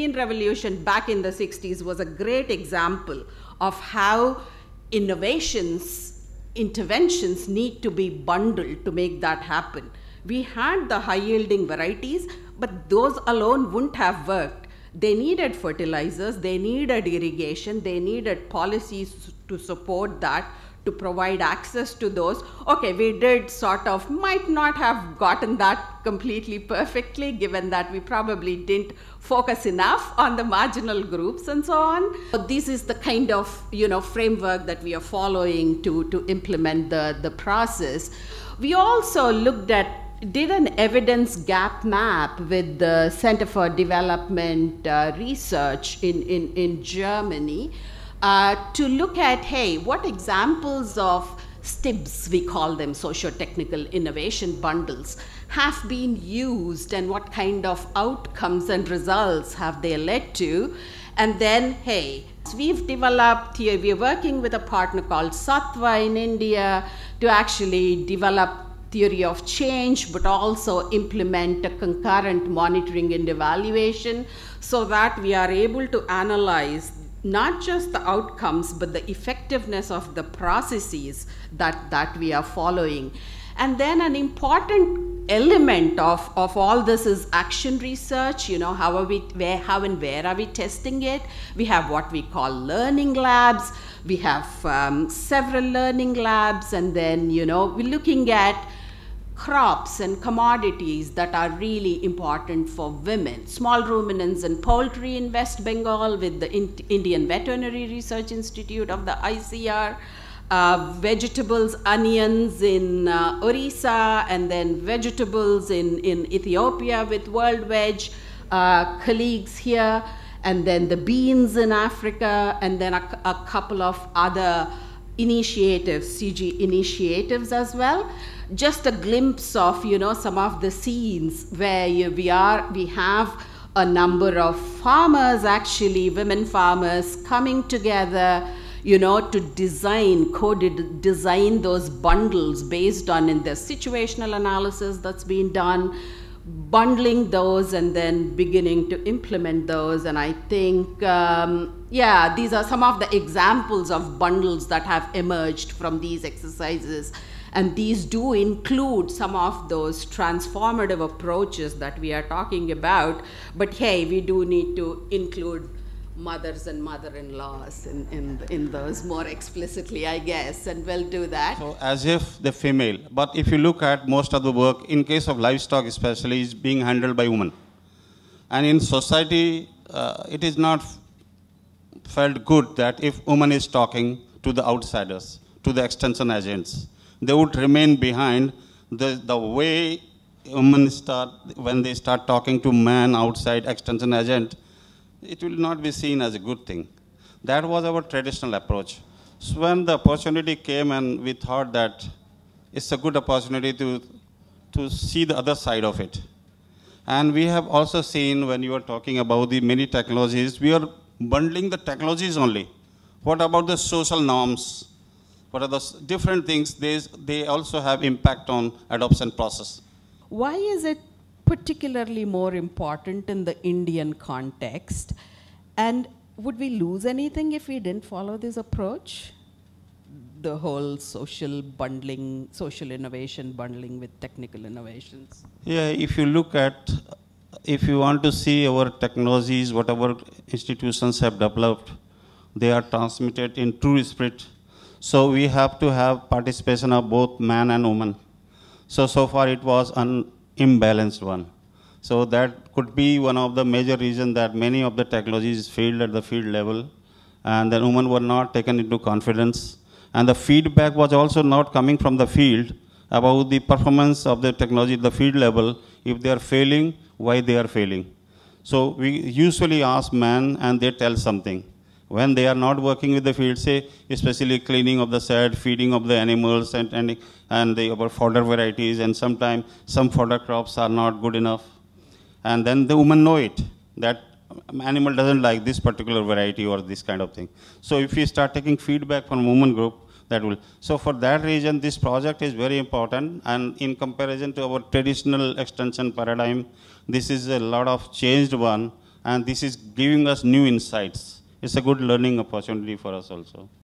Green Revolution back in the 60s was a great example of how interventions need to be bundled to make that happen. We had the high-yielding varieties, but those alone wouldn't have worked. They needed fertilizers, they needed irrigation, they needed policies to support that, to provide access to those. Okay, we did might not have gotten that completely perfectly, given that we probably didn't focus enough on the marginal groups and so on. But this is the kind of, framework that we are following to implement the process. We also did an evidence gap map with the Center for Development Research in Germany to look at, hey, what examples of STIBs, we call them, socio-technical innovation bundles, have been used and what kind of outcomes and results have they led to. And then, hey, we've developed here, we're working with a partner called Sattva in India to actually develop theory of change, but also implement a concurrent monitoring and evaluation so that we are able to analyze not just the outcomes, but the effectiveness of the processes that we are following. And then an important element of all this is action research. How and where are we testing it? We have what we call learning labs. We have several learning labs, and then, we're looking at crops and commodities that are really important for women. Small ruminants and poultry in West Bengal with the Indian Veterinary Research Institute of the ICR, vegetables, onions in Orissa, and then vegetables in Ethiopia with World Veg colleagues here, and then the beans in Africa, and then a couple of other initiatives, CG initiatives as well. Just a glimpse of, some of the scenes where we have a number of farmers, actually, women farmers coming together, to co-design those bundles based on in the situational analysis that's been done, bundling those and then beginning to implement those. And I think, these are some of the examples of bundles that have emerged from these exercises. And these do include some of those transformative approaches that we are talking about. But hey, we do need to include mothers and mother-in-laws in those more explicitly, I guess, and we'll do that. So as if the female, but if you look at most of the work, in case of livestock especially, is being handled by women. And in society, it is not felt good that if woman is talking to the outsiders, to the extension agents, they would remain behind. The way women when they start talking to man outside extension agent, it will not be seen as a good thing. That was our traditional approach. So when the opportunity came and we thought that it's a good opportunity to see the other side of it. And we have also seen, when you are talking about the many technologies, we are bundling the technologies only. What about the social norms? What are the different things? They also have impact on adoption process. Why is it particularly more important in the Indian context? And would we lose anything if we didn't follow this approach? The whole social innovation bundling with technical innovations. Yeah, if you want to see our technologies, whatever institutions have developed, they are transmitted in true spirit. So we have to have participation of both man and woman. So far it was an imbalanced one. So that could be one of the major reasons that many of the technologies failed at the field level, and the women were not taken into confidence. And the feedback was also not coming from the field about the performance of the technology at the field level, if they are failing, why they are failing. So we usually ask men and they tell something. When they are not working with the field, say, especially cleaning of the shed, feeding of the animals, and about fodder varieties, and sometimes some fodder crops are not good enough. And then the women know it, that animal doesn't like this particular variety or this kind of thing. So if we start taking feedback from women group, that will. So for that reason, this project is very important. And in comparison to our traditional extension paradigm, this is a lot of changed one. and this is giving us new insights. It's a good learning opportunity for us also.